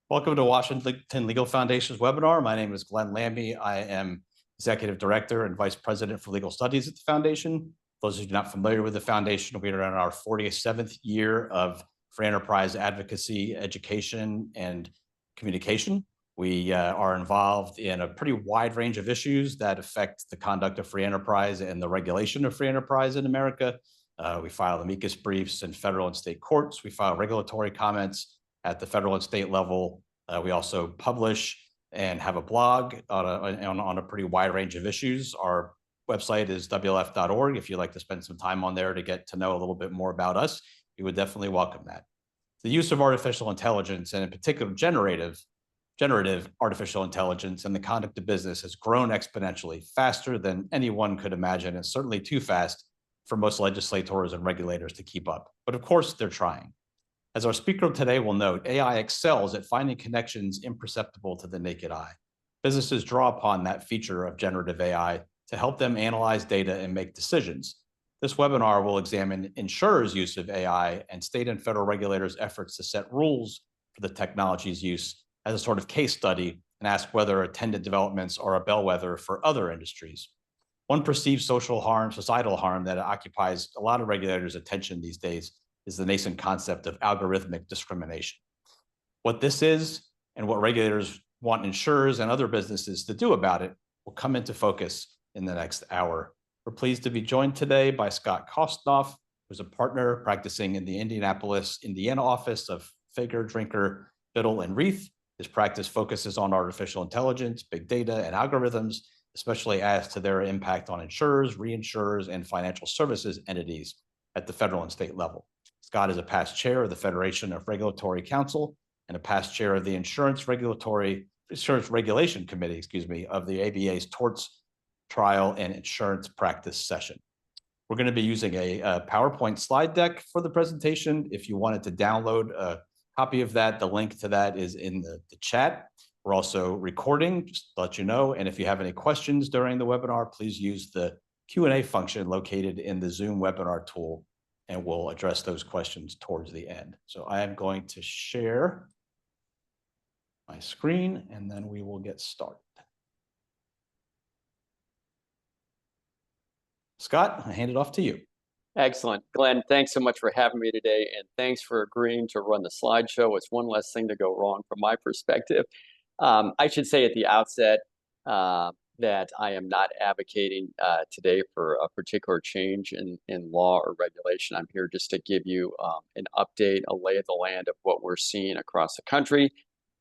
Welcome to Washington Legal Foundation's webinar. My name is Glenn Lammi. I am Executive Director and Vice President for Legal Studies at the Foundation. For those of you not familiar with the Foundation, we are in our 47th year of free enterprise advocacy, education, and communication. We are involved in a pretty wide range of issues that affect the conduct of free enterprise and the regulation of free enterprise in America. We file amicus briefs in federal and state courts. We file regulatory comments at the federal and state level. We also publish and have a blog on a pretty wide range of issues. Our website is wlf.org. If you'd like to spend some time on there to get to know a little bit more about us, we would definitely welcome that. The use of artificial intelligence, and in particular generative artificial intelligence, and the conduct of business has grown exponentially faster than anyone could imagine, and certainly too fast for most legislators and regulators to keep up. But of course, they're trying. As our speaker today will note, AI excels at finding connections imperceptible to the naked eye. Businesses draw upon that feature of generative AI to help them analyze data and make decisions. This webinar will examine insurers' use of AI and state and federal regulators' efforts to set rules for the technology's use as a sort of case study and ask whether attendant developments are a bellwether for other industries. One perceived social harm, societal harm that occupies a lot of regulators' attention these days is the nascent concept of algorithmic discrimination. What this is and what regulators want insurers and other businesses to do about it will come into focus in the next hour. We're pleased to be joined today by Scott Kosnoff, who's a partner practicing in the Indianapolis, Indiana office of Faegre, Drinker, Biddle, and Reath. His practice focuses on artificial intelligence, big data, and algorithms, especially as to their impact on insurers, reinsurers, and financial services entities at the federal and state level. Scott is a past chair of the Federation of Regulatory Counsel and a past chair of the Insurance Regulation Committee, of the ABA's Torts Trial and Insurance Practice Session. We're going to be using a PowerPoint slide deck for the presentation. If you wanted to download a copy of that, the link to that is in the chat. We're also recording, just to let you know. And if you have any questions during the webinar, please use the Q&A function located in the Zoom webinar tool, and we'll address those questions towards the end. So I am going to share my screen, and then we will get started. Scott, I hand it off to you. Excellent. Glenn, thanks so much for having me today, and thanks for agreeing to run the slideshow. It's one less thing to go wrong from my perspective. I should say at the outset that I am not advocating today for a particular change in law or regulation. I'm here just to give you an update, a lay of the land of what we're seeing across the country,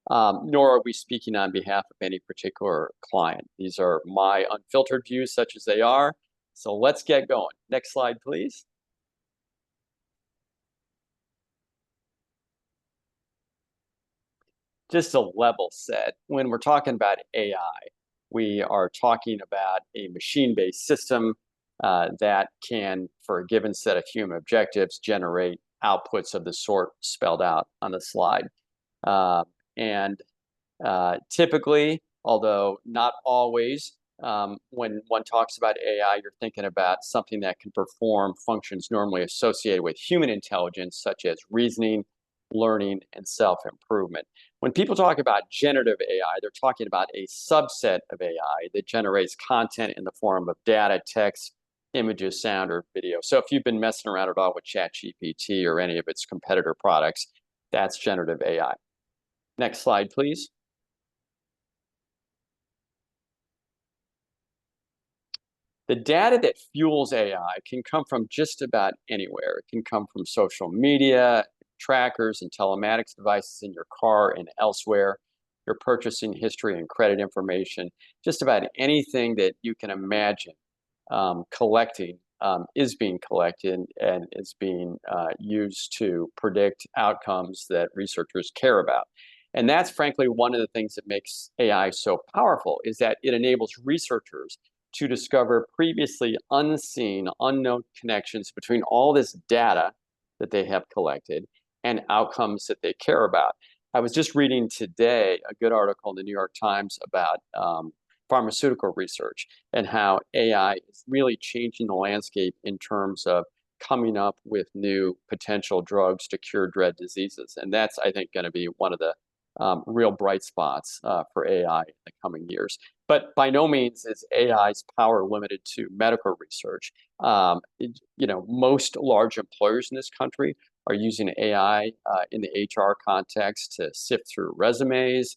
nor are we speaking on behalf of any particular client. These are my unfiltered views, such as they are. So let's get going. Next slide, please. Just a level set. When we're talking about AI, we are talking about a machine-based system that can, for a given set of human objectives, generate outputs of the sort spelled out on the slide. Typically, although not always, when one talks about AI, you're thinking about something that can perform functions normally associated with human intelligence, such as reasoning, learning, and self-improvement. When people talk about generative AI, they're talking about a subset of AI that generates content in the form of data, text, images, sound, or video. So if you've been messing around at all with ChatGPT or any of its competitor products, that's generative AI. Next slide, please. The data that fuels AI can come from just about anywhere. It can come from social media, trackers, and telematics devices in your car and elsewhere, your purchasing history and credit information. Just about anything that you can imagine collecting is being collected and is being used to predict outcomes that researchers care about. And that's frankly one of the things that makes AI so powerful, is that it enables researchers to discover previously unseen, unknown connections between all this data that they have collected and outcomes that they care about. I was just reading today a good article in the New York Times about pharmaceutical research and how AI is really changing the landscape in terms of coming up with new potential drugs to cure dread diseases. And that's, I think, going to be one of the real bright spots for AI in the coming years. But by no means is AI's power limited to medical research. Most large employers in this country are using AI in the HR context to sift through resumes.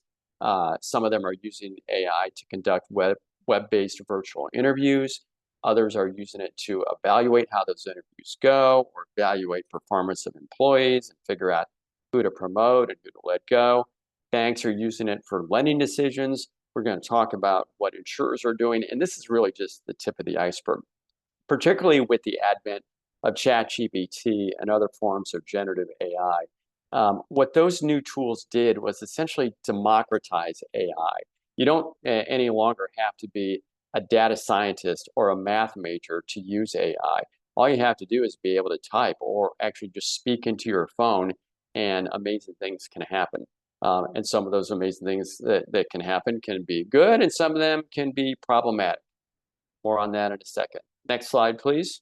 Some of them are using AI to conduct web-based virtual interviews. Others are using it to evaluate how those interviews go, or evaluate performance of employees and figure out who to promote and who to let go. Banks are using it for lending decisions. We're going to talk about what insurers are doing, and this is really just the tip of the iceberg, particularly with the advent of ChatGPT and other forms of generative AI. What those new tools did was essentially democratize AI. You don't any longer have to be a data scientist or a math major to use AI. All you have to do is be able to type or actually just speak into your phone, and amazing things can happen. And some of those amazing things that can happen can be good, and some of them can be problematic. More on that in a second. Next slide, please.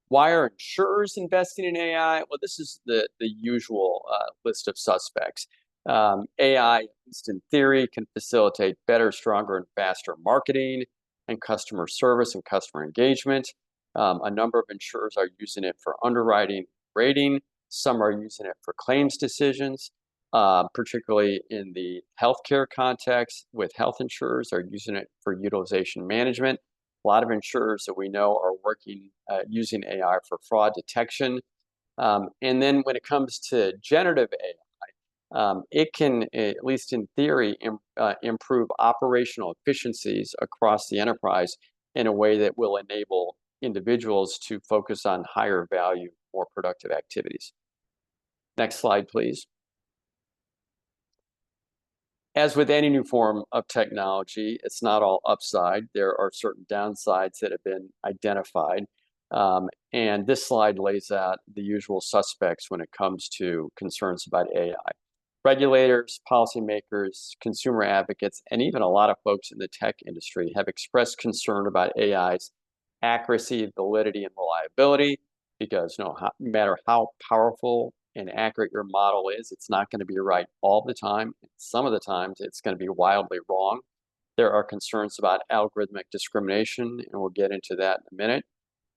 Why are insurers investing in AI? Well, this is the usual list of suspects. AI, at least in theory, can facilitate better, stronger, and faster marketing and customer service and customer engagement. A number of insurers are using it for underwriting, rating. Some are using it for claims decisions, particularly in the healthcare context with health insurers are using it for utilization management. A lot of insurers that we know are working using AI for fraud detection. And then when it comes to generative AI, it can, at least in theory, improve operational efficiencies across the enterprise in a way that will enable individuals to focus on higher value, more productive activities. Next slide, please. As with any new form of technology, it's not all upside. There are certain downsides that have been identified. And this slide lays out the usual suspects when it comes to concerns about AI. Regulators, policymakers, consumer advocates, and even a lot of folks in the tech industry have expressed concern about AI's accuracy, validity, and reliability, because no matter how powerful and accurate your model is, it's not going to be right all the time. Some of the times it's going to be wildly wrong. There are concerns about algorithmic discrimination, and we'll get into that in a minute.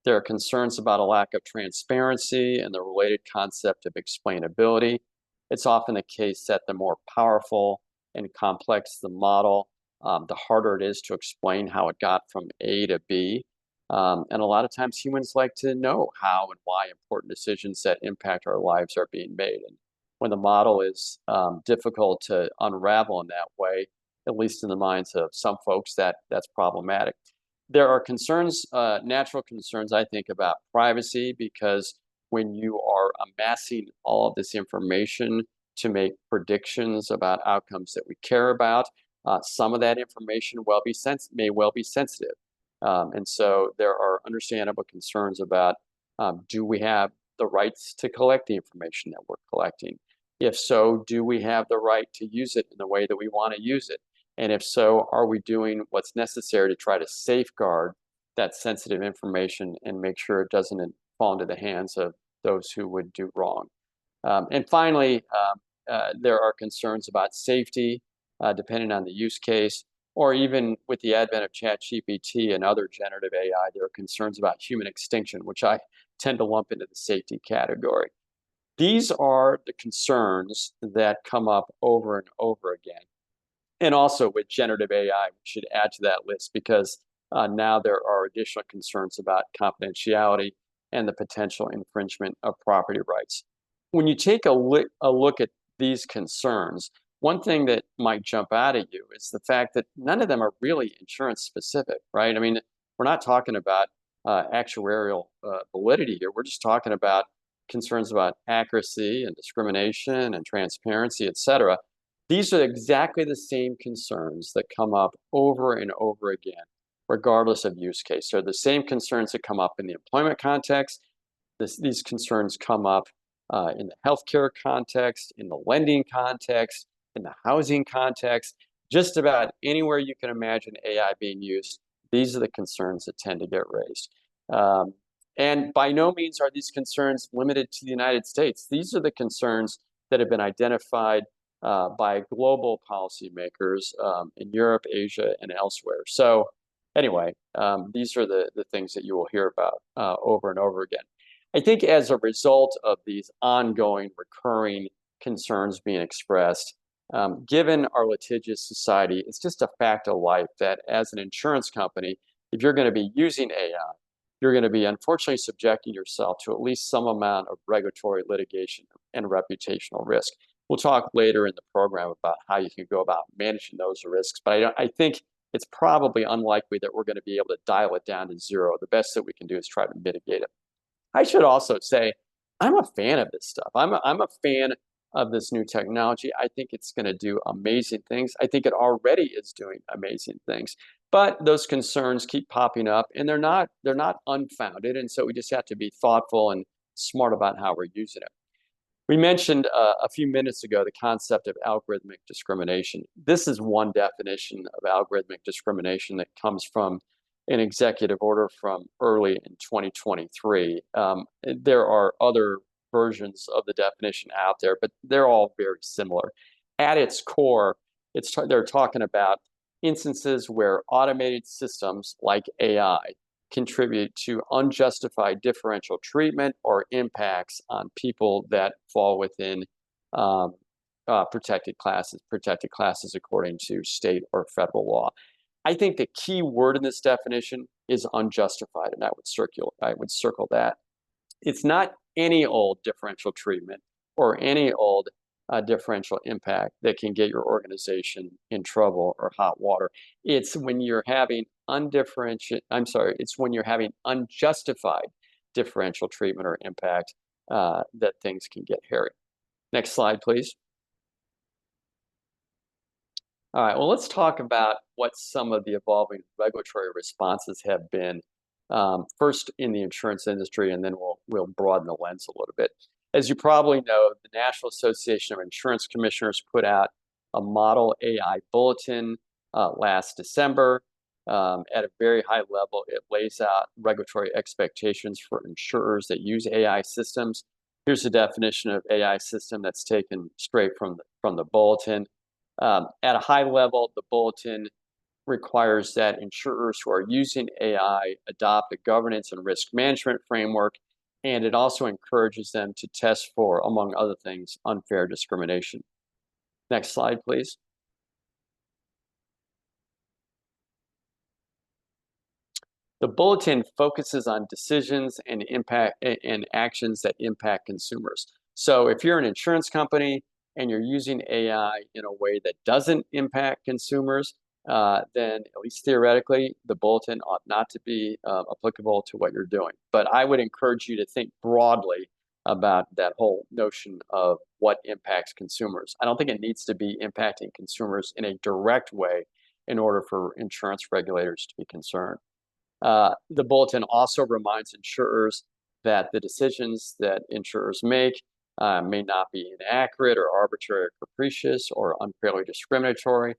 There are concerns about a lack of transparency and the related concept of explainability. It's often the case that the more powerful and complex the model, the harder it is to explain how it got from A to B. And a lot of times humans like to know how and why important decisions that impact our lives are being made. And when the model is difficult to unravel in that way, at least in the minds of some folks, that's problematic. There are concerns, natural concerns, I think, about privacy, because when you are amassing all of this information to make predictions about outcomes that we care about, some of that information may well be sensitive. And so there are understandable concerns about, do we have the rights to collect the information that we're collecting? If so, do we have the right to use it in the way that we want to use it? And if so, are we doing what's necessary to try to safeguard that sensitive information and make sure it doesn't fall into the hands of those who would do wrong? And finally, there are concerns about safety, depending on the use case, or even with the advent of ChatGPT and other generative AI, there are concerns about human extinction, which I tend to lump into the safety category. These are the concerns that come up over and over again. And also with generative AI, we should add to that list, because now there are additional concerns about confidentiality and the potential infringement of property rights. When you take a look at these concerns, one thing that might jump out at you is the fact that none of them are really insurance specific, right? I mean, we're not talking about actuarial validity here. We're just talking about concerns about accuracy and discrimination and transparency, et cetera. These are exactly the same concerns that come up over and over again, regardless of use case. They're the same concerns that come up in the employment context. These concerns come up in the healthcare context, in the lending context, in the housing context. Just about anywhere you can imagine AI being used, these are the concerns that tend to get raised. And by no means are these concerns limited to the United States. These are the concerns that have been identified by global policymakers in Europe, Asia, and elsewhere. So anyway, these are the things that you will hear about over and over again. I think as a result of these ongoing, recurring concerns being expressed, given our litigious society, it's just a fact of life that as an insurance company, if you're going to be using AI, you're going to be unfortunately subjecting yourself to at least some amount of regulatory litigation and reputational risk. We'll talk later in the program about how you can go about managing those risks, but I think it's probably unlikely that we're going to be able to dial it down to zero. The best that we can do is try to mitigate it. I should also say, I'm a fan of this stuff. I'm a fan of this new technology. I think it's going to do amazing things. I think it already is doing amazing things. But those concerns keep popping up, and they're not unfounded. And so we just have to be thoughtful and smart about how we're using it. We mentioned a few minutes ago the concept of algorithmic discrimination. This is one definition of algorithmic discrimination that comes from an executive order from early in 2023. There are other versions of the definition out there, but they're all very similar. At its core, they're talking about instances where automated systems like AI contribute to unjustified differential treatment or impacts on people that fall within protected classes according to state or federal law. I think the key word in this definition is unjustified, and I would circle that. It's not any old differential treatment or any old differential impact that can get your organization in trouble or hot water. It's when you're having it's when you're having unjustified differential treatment or impact that things can get hairy. Next slide, please. All right, well, let's talk about what some of the evolving regulatory responses have been, first in the insurance industry, and then we'll broaden the lens a little bit. As you probably know, the National Association of Insurance Commissioners put out a model AI bulletin last December. At a very high level, it lays out regulatory expectations for insurers that use AI systems. Here's the definition of AI system that's taken straight from the bulletin. At a high level, the bulletin requires that insurers who are using AI adopt a governance and risk management framework, and it also encourages them to test for, among other things, unfair discrimination. Next slide, please. The bulletin focuses on decisions and impact and actions that impact consumers. So if you're an insurance company and you're using AI in a way that doesn't impact consumers, then at least theoretically, the bulletin ought not to be applicable to what you're doing. But I would encourage you to think broadly about that whole notion of what impacts consumers. I don't think it needs to be impacting consumers in a direct way in order for insurance regulators to be concerned. The bulletin also reminds insurers that the decisions that insurers make may not be inaccurate or arbitrary or capricious or unfairly discriminatory.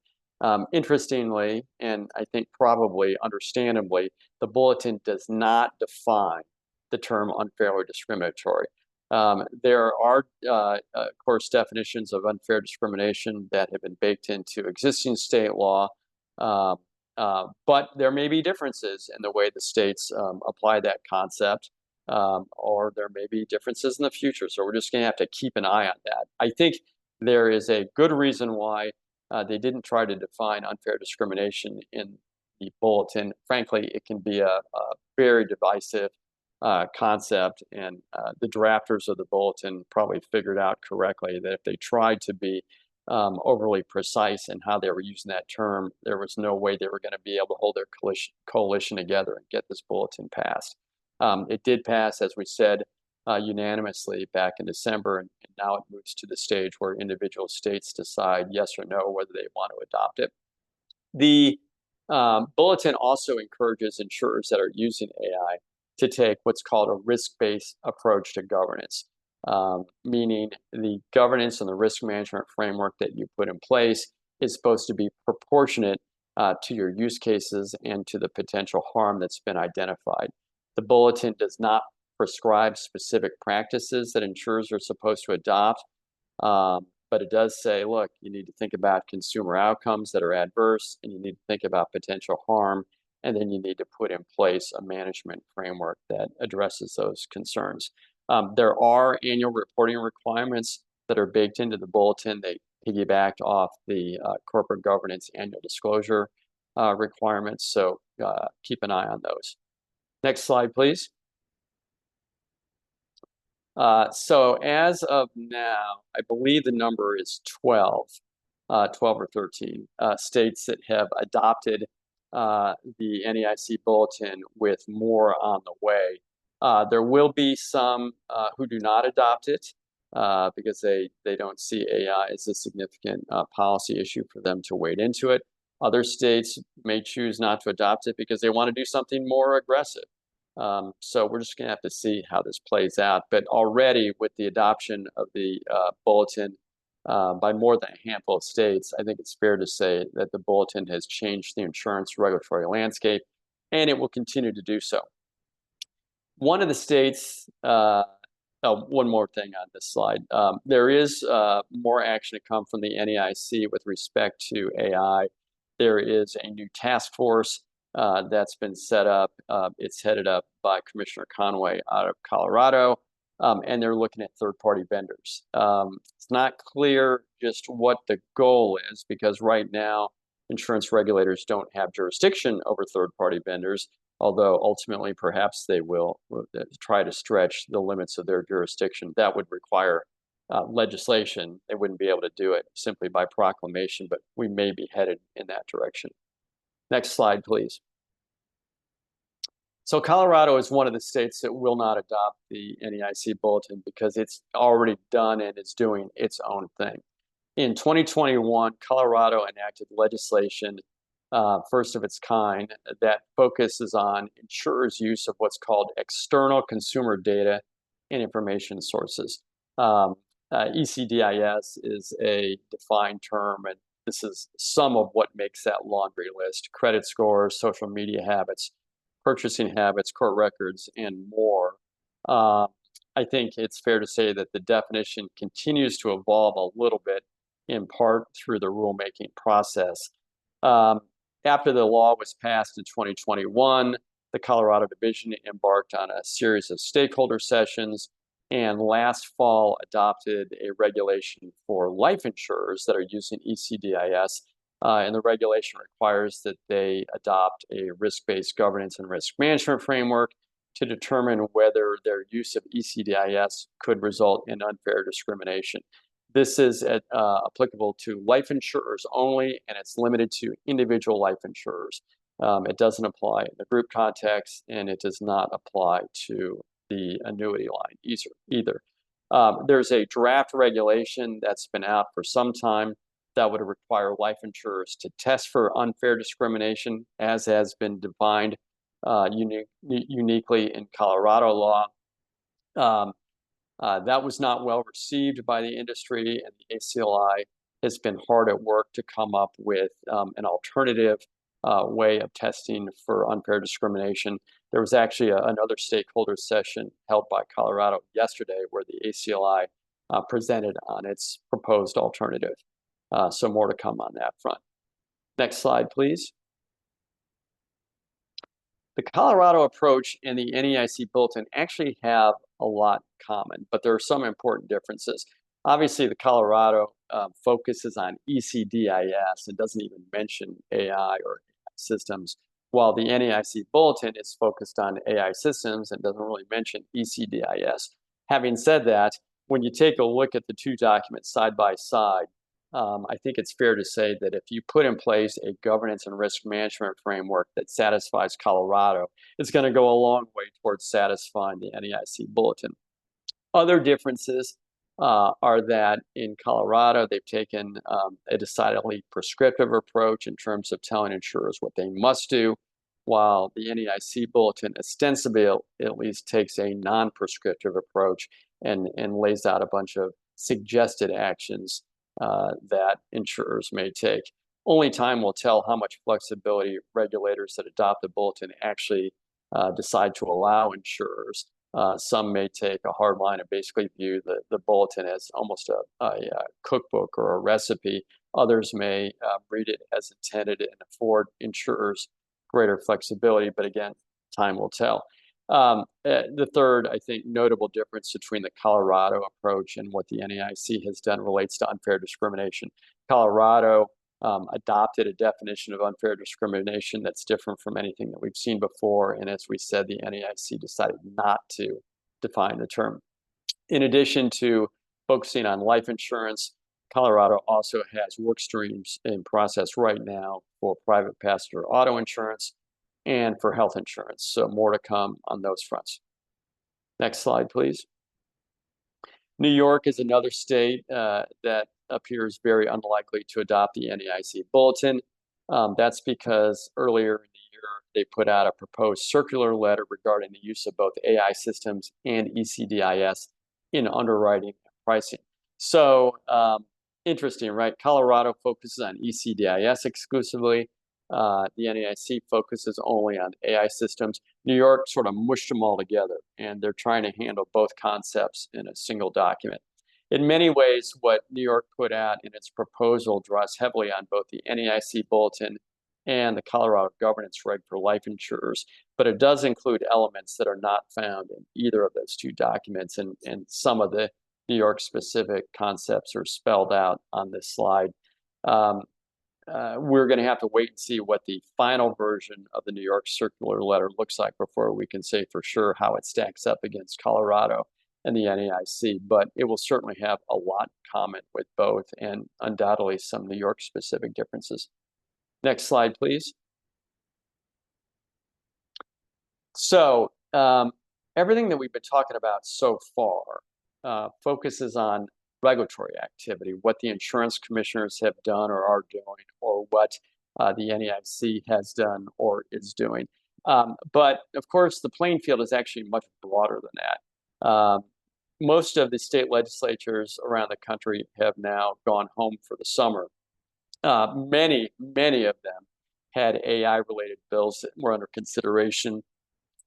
Interestingly, and I think probably understandably, the bulletin does not define the term unfair or discriminatory. There are, of course, definitions of unfair discrimination that have been baked into existing state law, but there may be differences in the way the states apply that concept, or there may be differences in the future. So we're just going to have to keep an eye on that. I think there is a good reason why they didn't try to define unfair discrimination in the bulletin. Frankly, it can be a very divisive concept, and the drafters of the bulletin probably figured out correctly that if they tried to be overly precise in how they were using that term, there was no way they were going to be able to hold their coalition together and get this bulletin passed. It did pass, as we said, unanimously back in December, and now it moves to the stage where individual states decide yes or no whether they want to adopt it. The bulletin also encourages insurers that are using AI to take what's called a risk-based approach to governance, meaning the governance and the risk management framework that you put in place is supposed to be proportionate to your use cases and to the potential harm that's been identified. The bulletin does not prescribe specific practices that insurers are supposed to adopt, But it does say, look, you need to think about consumer outcomes that are adverse, and you need to think about potential harm, and then you need to put in place a management framework that addresses those concerns. There are annual reporting requirements that are baked into the bulletin. They piggybacked off the corporate governance annual disclosure requirements, so keep an eye on those. Next slide, please. So as of now, I believe the number is 12 or 13 states that have adopted the NEIC bulletin, with more on the way. There will be some who do not adopt it because they don't see AI as a significant policy issue for them to wade into it. Other states may choose not to adopt it because they want to do something more aggressive. So we're just going to have to see how this plays out. But already with the adoption of the bulletin by more than a handful of states, I think it's fair to say that the bulletin has changed the insurance regulatory landscape, and it will continue to do so. One of the states, one more thing on this slide, there is more action to come from the NEIC with respect to AI. There is a new task force that's been set up. It's headed up by Commissioner Conway out of Colorado, and they're looking at third-party vendors. It's not clear just what the goal is, because right now insurance regulators don't have jurisdiction over third-party vendors, although ultimately perhaps they will try to stretch the limits of their jurisdiction. That would require legislation. They wouldn't be able to do it simply by proclamation, but we may be headed in that direction. Next slide, please. So Colorado is one of the states that will not adopt the NEIC bulletin because it's already done and it's doing its own thing. In 2021, Colorado enacted legislation, first of its kind, that focuses on insurers' use of what's called external consumer data and information sources. ECDIS is a defined term, and this is some of what makes that laundry list: credit scores, social media habits, purchasing habits, court records, and more. I think it's fair to say that the definition continues to evolve a little bit, in part through the rulemaking process. After the law was passed in 2021, the Colorado Division embarked on a series of stakeholder sessions, and last fall adopted a regulation for life insurers that are using ECDIS. And the regulation requires that they adopt a risk-based governance and risk management framework to determine whether their use of ECDIS could result in unfair discrimination. This is applicable to life insurers only, and it's limited to individual life insurers. It doesn't apply in the group context, and it does not apply to the annuity line either. There's a draft regulation that's been out for some time that would require life insurers to test for unfair discrimination, as has been defined uniquely in Colorado law. That was not well received by the industry, and the ACLI has been hard at work to come up with an alternative way of testing for unfair discrimination. There was actually another stakeholder session held by Colorado yesterday where the ACLI presented on its proposed alternative. So more to come on that front. Next slide, please. The Colorado approach and the NEIC bulletin actually have a lot common, but there are some important differences. Obviously, the Colorado focuses on ECDIS and doesn't even mention AI or AI systems, while the NEIC bulletin is focused on AI systems and doesn't really mention ECDIS. Having said that, when you take a look at the two documents side by side, I think it's fair to say that if you put in place a governance and risk management framework that satisfies Colorado, it's going to go a long way towards satisfying the NEIC bulletin. Other differences are that in Colorado, they've taken a decidedly prescriptive approach in terms of telling insurers what they must do, while the NEIC bulletin ostensibly at least takes a non-prescriptive approach and lays out a bunch of suggested actions that insurers may take. Only time will tell how much flexibility regulators that adopt the bulletin actually decide to allow insurers. Some may take a hard line and basically view the bulletin as almost a cookbook or a recipe. Others may read it as intended and afford insurers greater flexibility, but again, time will tell. The third, I think, notable difference between the Colorado approach and what the NAIC has done relates to unfair discrimination. Colorado adopted a definition of unfair discrimination that's different from anything that we've seen before. And as we said, the NAIC decided not to define the term. In addition to focusing on life insurance, Colorado also has work streams in process right now for private passenger auto insurance and for health insurance. So more to come on those fronts. Next slide, please. New York is another state that appears very unlikely to adopt the NAIC bulletin. That's because earlier in the year, they put out a proposed circular letter regarding the use of both AI systems and ECDIS in underwriting and pricing. So interesting, right? Colorado focuses on ECDIS exclusively. The NAIC focuses only on AI systems. New York sort of mushed them all together, and they're trying to handle both concepts in a single document. In many ways, what New York put out in its proposal draws heavily on both the NAIC bulletin and the Colorado governance reg for life insurers, but it does include elements that are not found in either of those two documents, and some of the New York specific concepts are spelled out on this slide. We're going to have to wait and see what the final version of the New York circular letter looks like before we can say for sure how it stacks up against Colorado and the NAIC, but it will certainly have a lot in common with both and undoubtedly some New York specific differences. Next slide, please. So everything that we've been talking about so far focuses on regulatory activity, what the insurance commissioners have done or are doing, or what the NAIC has done or is doing. But of course, the playing field is actually much broader than that. Most of the state legislatures around the country have now gone home for the summer. Many of them had AI-related bills that were under consideration.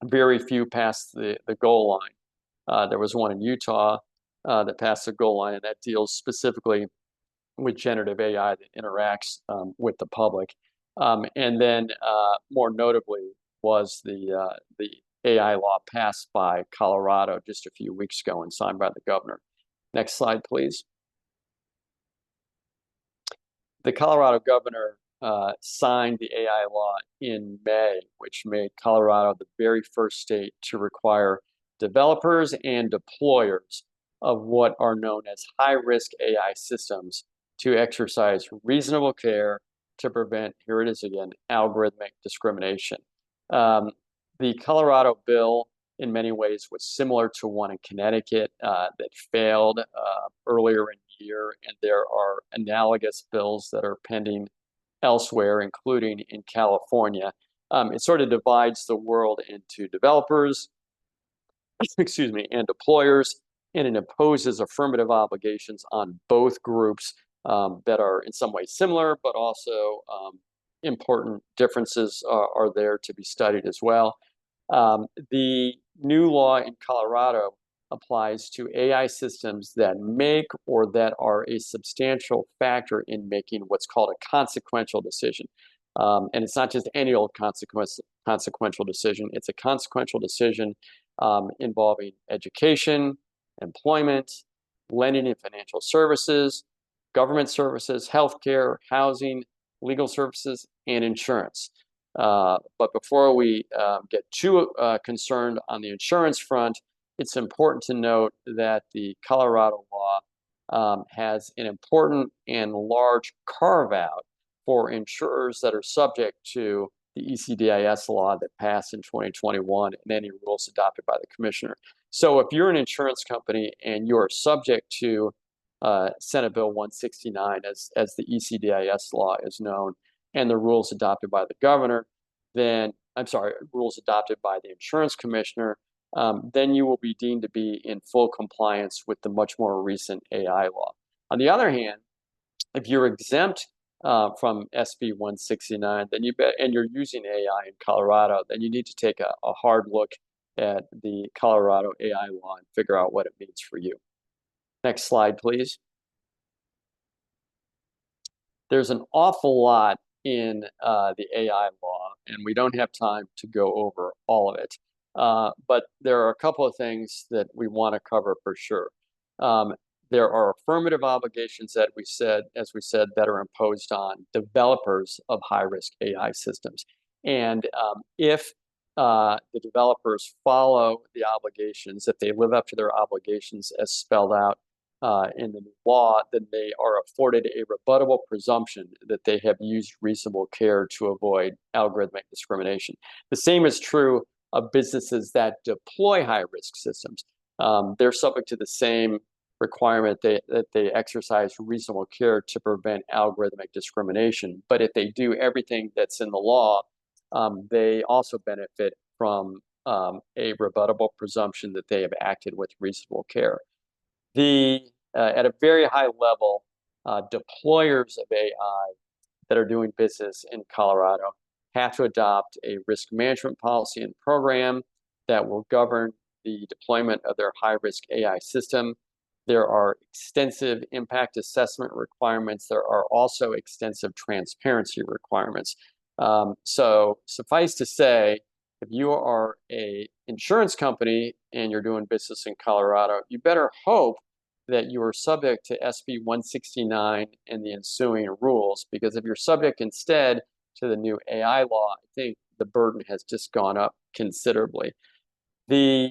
Very few passed the goal line. There was one in Utah that passed the goal line, and that deals specifically with generative AI that interacts with the public. And then more notably was the AI law passed by Colorado just a few weeks ago and signed by the governor. Next slide, please. The Colorado governor signed the AI law in May, which made Colorado the very first state to require developers and deployers of what are known as high-risk AI systems to exercise reasonable care to prevent, here it is again, algorithmic discrimination. The Colorado bill, in many ways, was similar to one in Connecticut that failed earlier in the year, and there are analogous bills that are pending elsewhere, including in California. It sort of divides the world into developers, excuse me, and deployers, and it imposes affirmative obligations on both groups that are in some ways similar, but also important differences are there to be studied as well. The new law in Colorado applies to AI systems that make or that are a substantial factor in making what's called a consequential decision. And it's not just any old consequential decision. It's a consequential decision involving education, employment, lending and financial services, government services, healthcare, housing, legal services, and insurance. But before we get too concerned on the insurance front, it's important to note that the Colorado law has an important and large carve-out for insurers that are subject to the ECDIS law that passed in 2021 and any rules adopted by the commissioner. So if you're an insurance company and you're subject to Senate Bill 169, as the ECDIS law is known, and the rules adopted by the governor, then, I'm sorry, rules adopted by the insurance commissioner, then you will be deemed to be in full compliance with the much more recent AI law. On the other hand, if you're exempt from SB 169, then and you're using AI in Colorado, then you need to take a hard look at the Colorado AI law and figure out what it means for you. Next slide, please. There's an awful lot in the AI law, and we don't have time to go over all of it. But there are a couple of things that we want to cover for sure. There are affirmative obligations that as we said, that are imposed on developers of high-risk AI systems. And if the developers follow the obligations, if they live up to their obligations as spelled out in the new law, then they are afforded a rebuttable presumption that they have used reasonable care to avoid algorithmic discrimination. The same is true of businesses that deploy high-risk systems. They're subject to the same requirement that they exercise reasonable care to prevent algorithmic discrimination. But if they do everything that's in the law, they also benefit from a rebuttable presumption that they have acted with reasonable care. At a very high level, deployers of AI that are doing business in Colorado have to adopt a risk management policy and program that will govern the deployment of their high-risk AI system. There are extensive impact assessment requirements. There are also extensive transparency requirements. So suffice to say, if you are an insurance company and you're doing business in Colorado, you better hope that you are subject to SB 169 and the ensuing rules, because if you're subject instead to the new AI law, I think the burden has just gone up considerably. The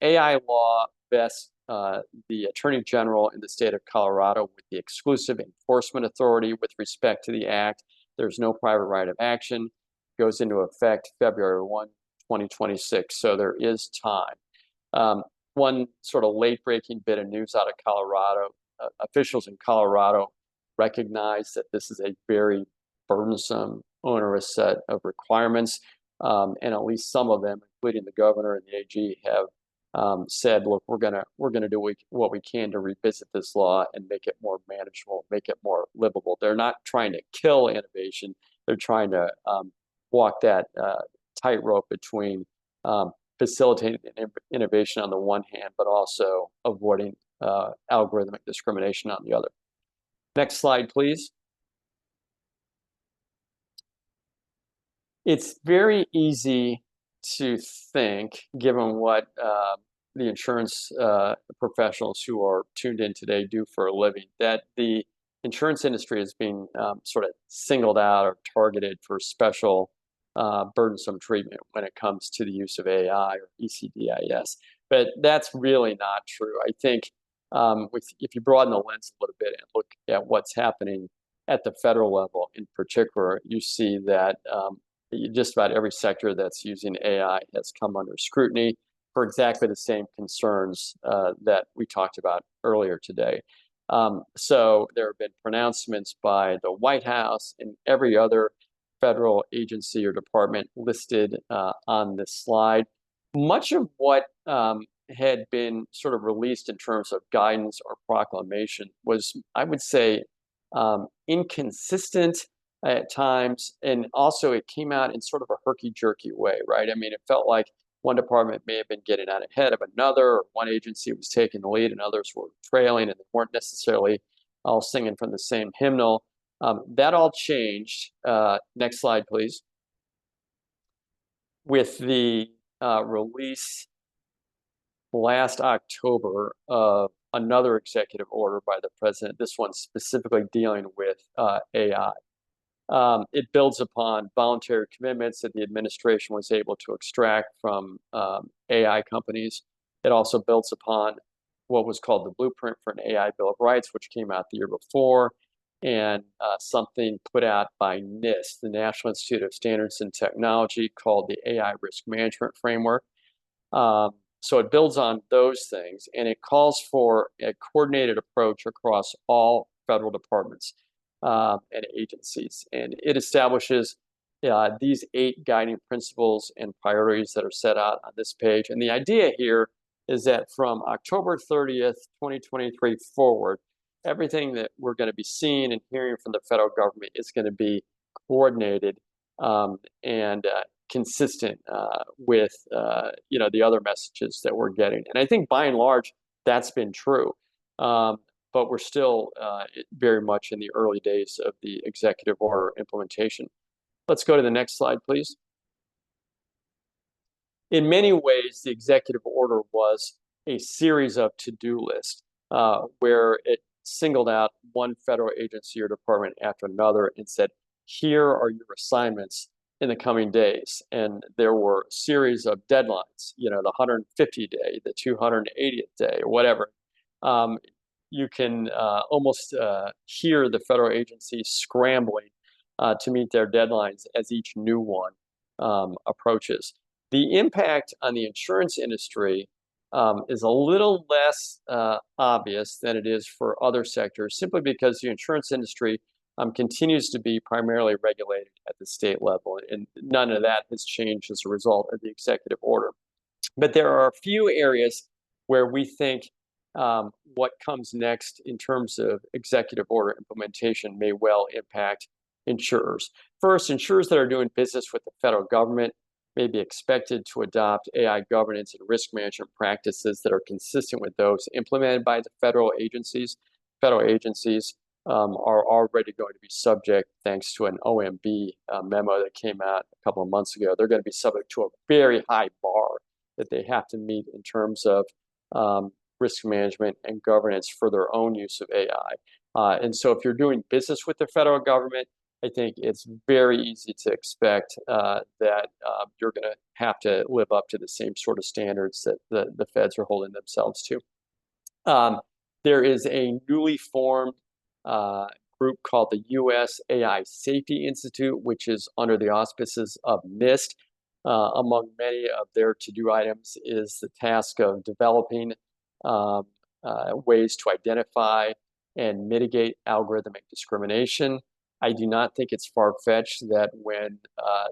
AI law vests the Attorney General in the state of Colorado with the exclusive enforcement authority with respect to the act. There's no private right of action. It goes into effect February 1, 2026, so there is time. One sort of late-breaking bit of news out of Colorado, officials in Colorado recognize that this is a very burdensome, onerous set of requirements, and at least some of them, including the governor and the AG, have said, look, we're gonna do what we can to revisit this law and make it more manageable, make it more livable. They're not trying to kill innovation. They're trying to walk that tightrope between facilitating innovation on the one hand, but also avoiding algorithmic discrimination on the other. Next slide, please. It's very easy to think, given what the insurance professionals who are tuned in today do for a living, that the insurance industry is being sort of singled out or targeted for special burdensome treatment when it comes to the use of AI or ECDIS. But that's really not true. I think if you broaden the lens a little bit and look at what's happening at the federal level in particular, you see that just about every sector that's using AI has come under scrutiny for exactly the same concerns that we talked about earlier today. So there have been pronouncements by the White House and every other federal agency or department listed on this slide. Much of what had been sort of released in terms of guidance or proclamation was, I would say, inconsistent at times, and also it came out in sort of a herky-jerky way, right? I mean, it felt like one department may have been getting out ahead of another, or one agency was taking the lead and others were trailing, and they weren't necessarily all singing from the same hymnal. That all changed. Next slide, please. With the release last October of another executive order by the president, this one specifically dealing with AI. It builds upon voluntary commitments that the administration was able to extract from AI companies. It also builds upon what was called the Blueprint for an AI Bill of Rights, which came out the year before, and something put out by NIST, the National Institute of Standards and Technology, called the AI Risk Management Framework. So it builds on those things, and it calls for a coordinated approach across all federal departments and agencies. And it establishes these 8 guiding principles and priorities that are set out on this page. And the idea here is that from October 30th, 2023 forward, everything that we're going to be seeing and hearing from the federal government is going to be coordinated and consistent with the other messages that we're getting. And I think by and large, that's been true. But we're still very much in the early days of the executive order implementation. Let's go to the next slide, please. In many ways, the executive order was a series of to-do lists where it singled out one federal agency or department after another and said, here are your assignments in the coming days. And there were a series of deadlines, the 150 day, the 280th day, or whatever. You can almost hear the federal agencies scrambling to meet their deadlines as each new one approaches. The impact on the insurance industry is a little less obvious than it is for other sectors, simply because the insurance industry continues to be primarily regulated at the state level, and none of that has changed as a result of the executive order. But there are a few areas where we think what comes next in terms of executive order implementation may well impact insurers. First, insurers that are doing business with the federal government may be expected to adopt AI governance and risk management practices that are consistent with those implemented by the federal agencies. Federal agencies are already going to be subject, thanks to an OMB memo that came out a couple of months ago, they're going to be subject to a very high bar that they have to meet in terms of risk management and governance for their own use of AI. And so if you're doing business with the federal government, I think it's very easy to expect that you're going to have to live up to the same sort of standards that the feds are holding themselves to. There is a newly formed group called the U.S. AI Safety Institute, which is under the auspices of NIST. Among many of their to-do items is the task of developing ways to identify and mitigate algorithmic discrimination. I do not think it's far-fetched that when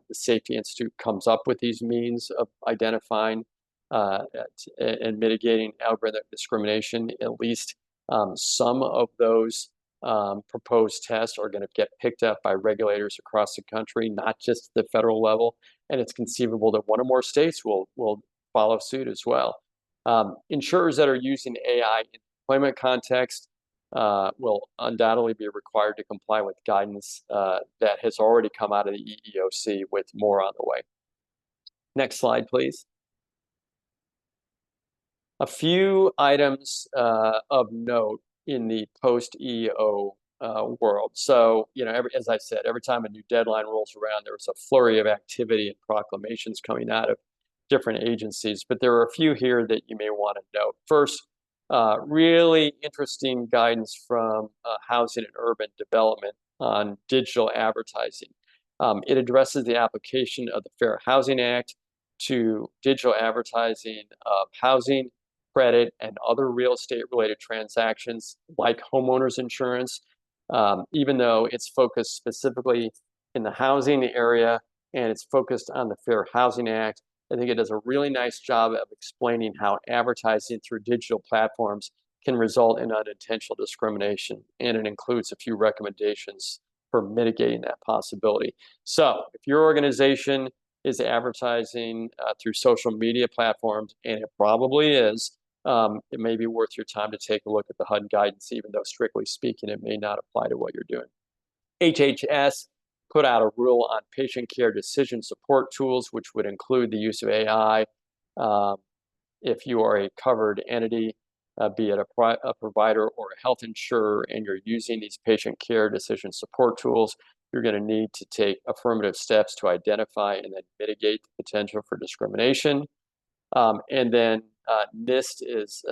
the Safety Institute comes up with these means of identifying and mitigating algorithmic discrimination, at least some of those proposed tests are going to get picked up by regulators across the country, not just the federal level. And it's conceivable that one or more states will follow suit as well. Insurers that are using AI in employment context will undoubtedly be required to comply with guidance that has already come out of the EEOC, with more on the way. Next slide, please. A few items of note in the post-EEO world. So, as I said, every time a new deadline rolls around, there's a flurry of activity and proclamations coming out of different agencies. But there are a few here that you may want to note. First, really interesting guidance from Housing and Urban Development on digital advertising. It addresses the application of the Fair Housing Act to digital advertising of housing, credit, and other real estate-related transactions like homeowners insurance. Even though it's focused specifically in the housing area and it's focused on the Fair Housing Act, I think it does a really nice job of explaining how advertising through digital platforms can result in unintentional discrimination, and it includes a few recommendations for mitigating that possibility. So if your organization is advertising through social media platforms, and it probably is, it may be worth your time to take a look at the HUD guidance, even though strictly speaking, it may not apply to what you're doing. HHS put out a rule on patient care decision support tools, which would include the use of AI. If you are a covered entity, be it a provider or a health insurer, and you're using these patient care decision support tools, you're going to need to take affirmative steps to identify and then mitigate the potential for discrimination. And then NIST is,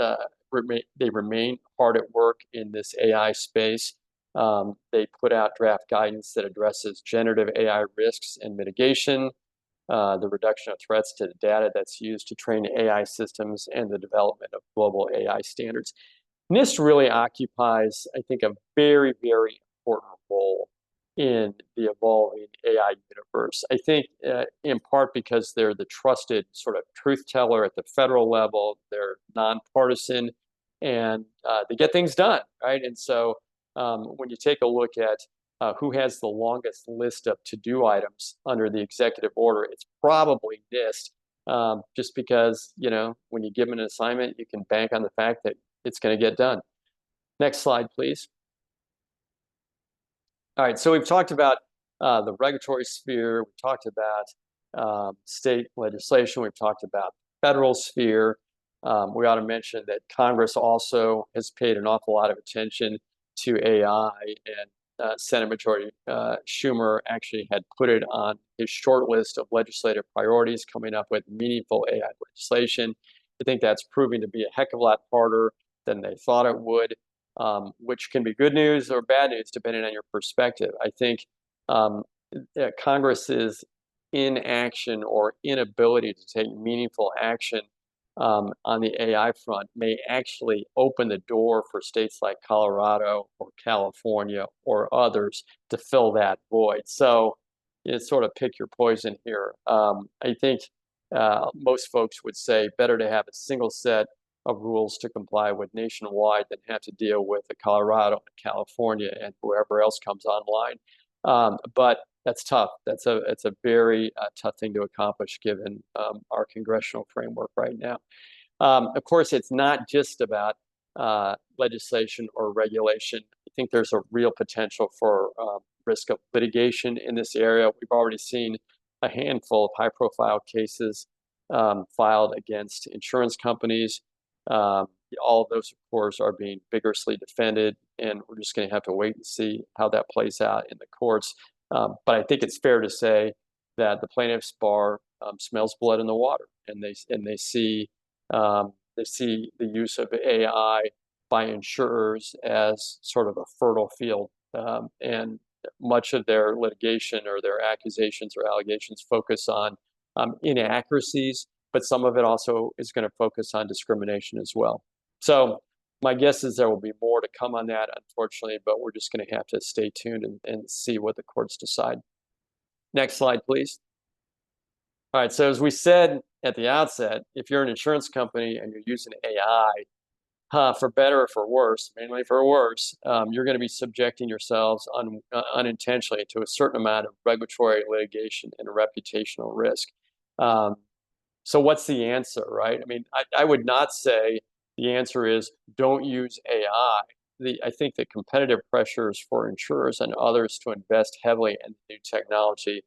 they remain hard at work in this AI space. They put out draft guidance that addresses generative AI risks and mitigation, the reduction of threats to the data that's used to train AI systems, and the development of global AI standards. NIST really occupies, I think, a very, very important role in the evolving AI universe. I think in part because they're the trusted sort of truth teller at the federal level. They're nonpartisan, and they get things done, right? And so when you take a look at who has the longest list of to-do items under the executive order, it's probably NIST, just because, when you give them an assignment, you can bank on the fact that it's going to get done. Next slide, please. All right, so we've talked about the regulatory sphere, we've talked about state legislation, we've talked about federal sphere. We ought to mention that Congress also has paid an awful lot of attention to AI, and Senate Majority Schumer actually had put it on his short list of legislative priorities, coming up with meaningful AI legislation. I think that's proving to be a heck of a lot harder than they thought it would, which can be good news or bad news depending on your perspective. I think Congress's inaction or inability to take meaningful action on the AI front may actually open the door for states like Colorado or California or others to fill that void. So it's sort of pick your poison here. I think most folks would say better to have a single set of rules to comply with nationwide than have to deal with Colorado and California and whoever else comes online. But that's tough. It's a very tough thing to accomplish given our congressional framework right now. Of course, it's not just about legislation or regulation. I think there's a real potential for risk of litigation in this area. We've already seen a handful of high-profile cases filed against insurance companies. All of those, of course, are being vigorously defended, and we're just going to have to wait and see how that plays out in the courts. But I think it's fair to say that the plaintiffs' bar smells blood in the water, and they see the use of AI by insurers as sort of a fertile field, and much of their litigation or their accusations or allegations focus on inaccuracies, but some of it also is going to focus on discrimination as well. So my guess is there will be more to come on that, unfortunately, but we're just going to have to stay tuned and see what the courts decide. Next slide, please. All right, so as we said at the outset, if you're an insurance company and you're using AI, for better or for worse, mainly for worse, you're going to be subjecting yourselves unintentionally to a certain amount of regulatory litigation and reputational risk. So what's the answer, right? I mean, I would not say the answer is don't use AI. I think the competitive pressures for insurers and others to invest heavily in new technology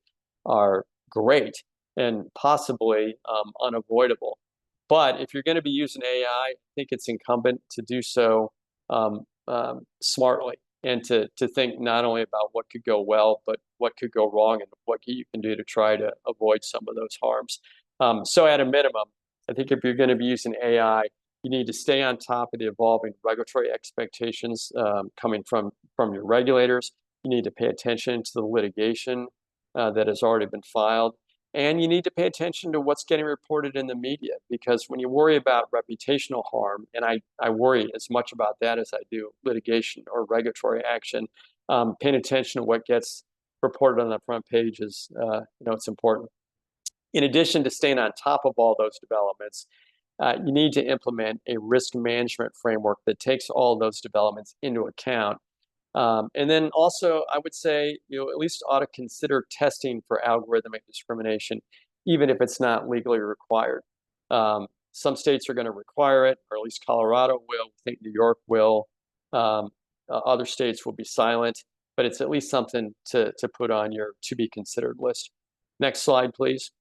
are great and possibly unavoidable. But if you're going to be using AI, I think it's incumbent to do so smartly and to think not only about what could go well, but what could go wrong and what you can do to try to avoid some of those harms. So at a minimum, I think if you're going to be using AI, you need to stay on top of the evolving regulatory expectations coming from your regulators. You need to pay attention to the litigation that has already been filed. And you need to pay attention to what's getting reported in the media, because when you worry about reputational harm, and I worry as much about that as I do litigation or regulatory action, paying attention to what gets reported on the front page is, it's important. In addition to staying on top of all those developments, you need to implement a risk management framework that takes all those developments into account. And then also, I would say, at least ought to consider testing for algorithmic discrimination, even if it's not legally required. Some states are going to require it, or at least Colorado will. I think New York will. Other states will be silent, but it's at least something to put on your to be considered list. Next slide, please.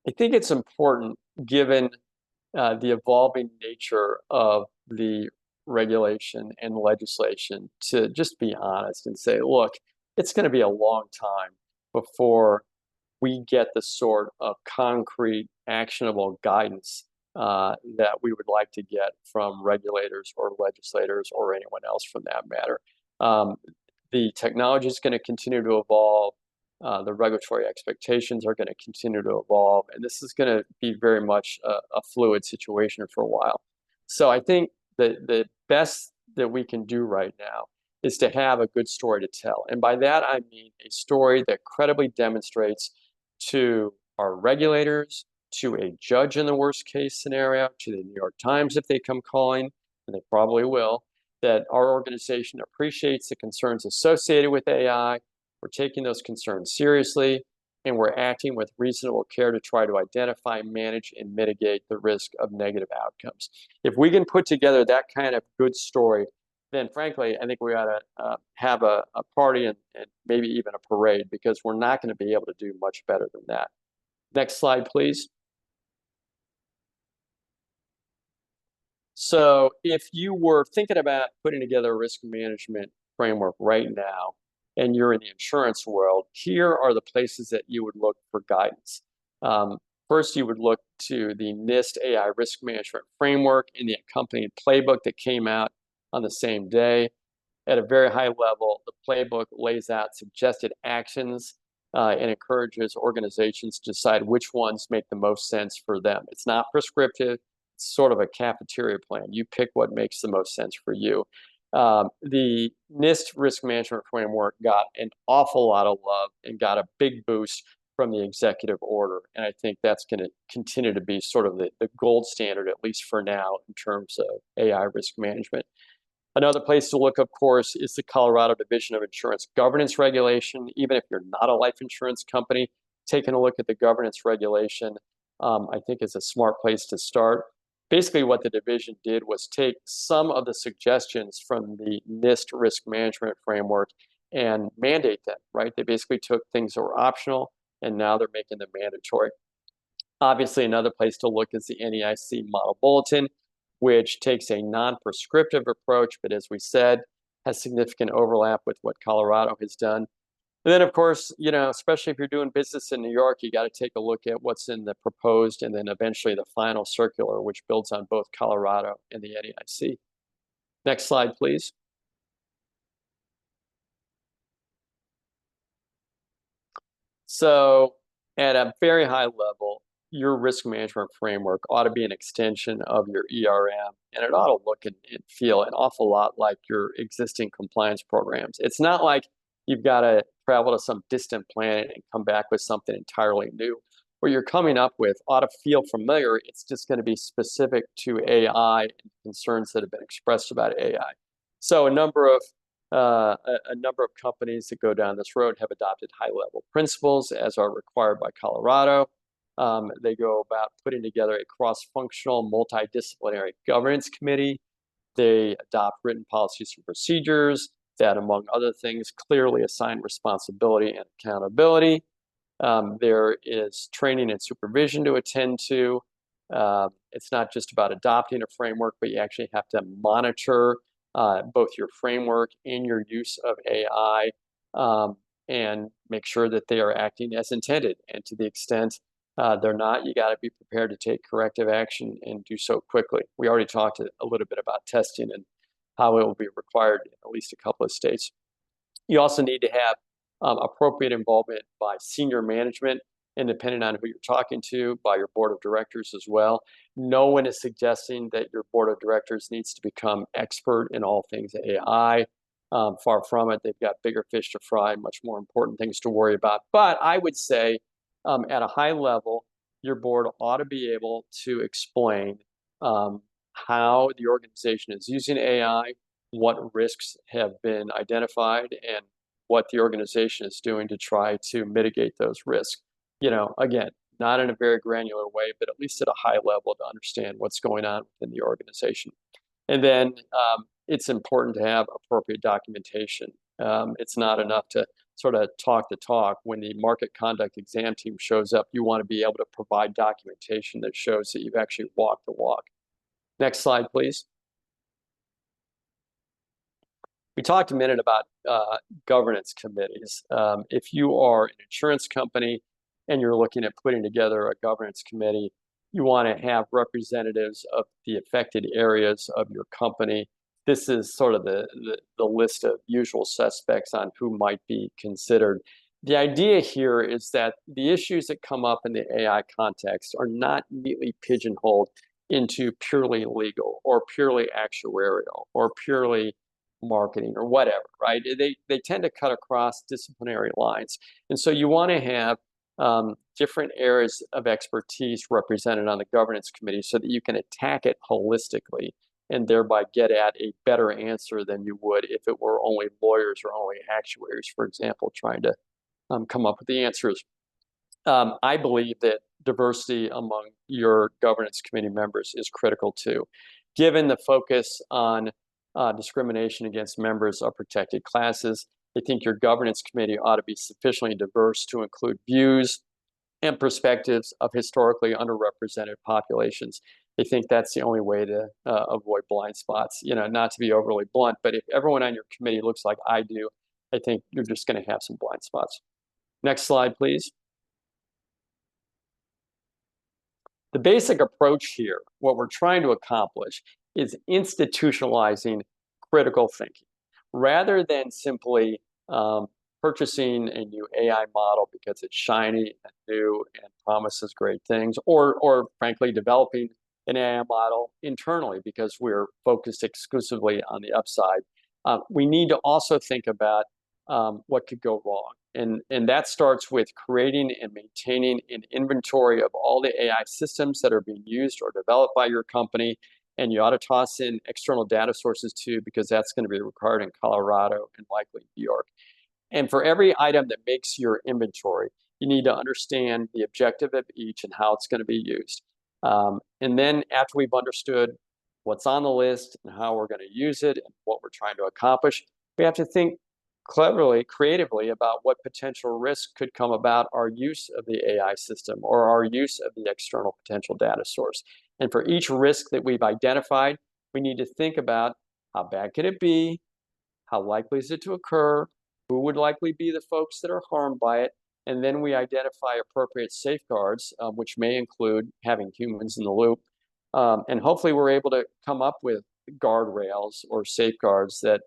I think it's important, given the evolving nature of the regulation and legislation, to just be honest and say, look, it's going to be a long time before we get the sort of concrete, actionable guidance that we would like to get from regulators or legislators or anyone else for that matter. The technology is going to continue to evolve. The regulatory expectations are going to continue to evolve, and this is going to be very much a fluid situation for a while. So I think that the best that we can do right now is to have a good story to tell. And by that, I mean a story that credibly demonstrates to our regulators, to a judge in the worst case scenario, to the New York Times if they come calling, and they probably will, that our organization appreciates the concerns associated with AI. We're taking those concerns seriously, and we're acting with reasonable care to try to identify, manage, and mitigate the risk of negative outcomes. If we can put together that kind of good story, then frankly, I think we ought to have a party and maybe even a parade, because we're not going to be able to do much better than that. Next slide, please. So if you were thinking about putting together a risk management framework right now, and you're in the insurance world, here are the places that you would look for guidance. First, you would look to the NIST AI risk management framework and the accompanying playbook that came out on the same day. At a very high level, the playbook lays out suggested actions and encourages organizations to decide which ones make the most sense for them. It's not prescriptive. It's sort of a cafeteria plan. You pick what makes the most sense for you. The NIST risk management framework got an awful lot of love and got a big boost from the executive order. And I think that's going to continue to be sort of the gold standard, at least for now, in terms of AI risk management. Another place to look, of course, is the Colorado Division of Insurance Governance Regulation. Even if you're not a life insurance company, taking a look at the governance regulation, I think is a smart place to start. Basically, what the division did was take some of the suggestions from the NIST risk management framework and mandate them, right? They basically took things that were optional, and now they're making them mandatory. Obviously, another place to look is the NEIC Model Bulletin, which takes a non-prescriptive approach, but as we said, has significant overlap with what Colorado has done. And then, of course, especially if you're doing business in New York, you got to take a look at what's in the proposed and then eventually the final circular, which builds on both Colorado and the NEIC. Next slide, please. So at a very high level, your risk management framework ought to be an extension of your ERM, and it ought to look and feel an awful lot like your existing compliance programs. It's not like you've got to travel to some distant planet and come back with something entirely new. What you're coming up with ought to feel familiar. It's just going to be specific to AI and concerns that have been expressed about AI. So a number of companies that go down this road have adopted high-level principles, as are required by Colorado. They go about putting together a cross-functional, multidisciplinary governance committee. They adopt written policies and procedures that, among other things, clearly assign responsibility and accountability. There is training and supervision to attend to. It's not just about adopting a framework, but you actually have to monitor both your framework and your use of AI and make sure that they are acting as intended. And to the extent they're not, you got to be prepared to take corrective action and do so quickly. We already talked a little bit about testing and how it will be required in at least a couple of states. You also need to have appropriate involvement by senior management, and depending on who you're talking to, by your board of directors as well. No one is suggesting that your board of directors needs to become expert in all things AI. Far from it. They've got bigger fish to fry, much more important things to worry about. But I would say at a high level, your board ought to be able to explain how the organization is using AI, what risks have been identified, and what the organization is doing to try to mitigate those risks. Again, not in a very granular way, but at least at a high level to understand what's going on within the organization. And then it's important to have appropriate documentation. It's not enough to sort of talk the talk. When the market conduct exam team shows up, you want to be able to provide documentation that shows that you've actually walked the walk. Next slide, please. We talked a minute about governance committees. If you are an insurance company and you're looking at putting together a governance committee, you want to have representatives of the affected areas of your company. This is sort of the list of usual suspects on who might be considered. The idea here is that the issues that come up in the AI context are not neatly pigeonholed into purely legal or purely actuarial or purely marketing or whatever, right? They tend to cut across disciplinary lines. And so you want to have different areas of expertise represented on the governance committee so that you can attack it holistically and thereby get at a better answer than you would if it were only lawyers or only actuaries, for example, trying to come up with the answers. I believe that diversity among your governance committee members is critical too. Given the focus on discrimination against members of protected classes, I think your governance committee ought to be sufficiently diverse to include views and perspectives of historically underrepresented populations. I think that's the only way to avoid blind spots. Not to be overly blunt, but if everyone on your committee looks like I do, I think you're just going to have some blind spots. Next slide, please. The basic approach here, what we're trying to accomplish, is institutionalizing critical thinking. Rather than simply purchasing a new AI model because it's shiny and new and promises great things, or frankly, developing an AI model internally because we're focused exclusively on the upside, we need to also think about what could go wrong. And that starts with creating and maintaining an inventory of all the AI systems that are being used or developed by your company. And you ought to toss in external data sources too, because that's going to be required in Colorado and likely New York. And for every item that makes your inventory, you need to understand the objective of each and how it's going to be used. And then after we've understood what's on the list and how we're going to use it and what we're trying to accomplish, we have to think cleverly, creatively about what potential risk could come about our use of the AI system or our use of the external potential data source. And for each risk that we've identified, we need to think about how bad could it be, how likely is it to occur, who would likely be the folks that are harmed by it, and then we identify appropriate safeguards, which may include having humans in the loop. And hopefully we're able to come up with guardrails or safeguards that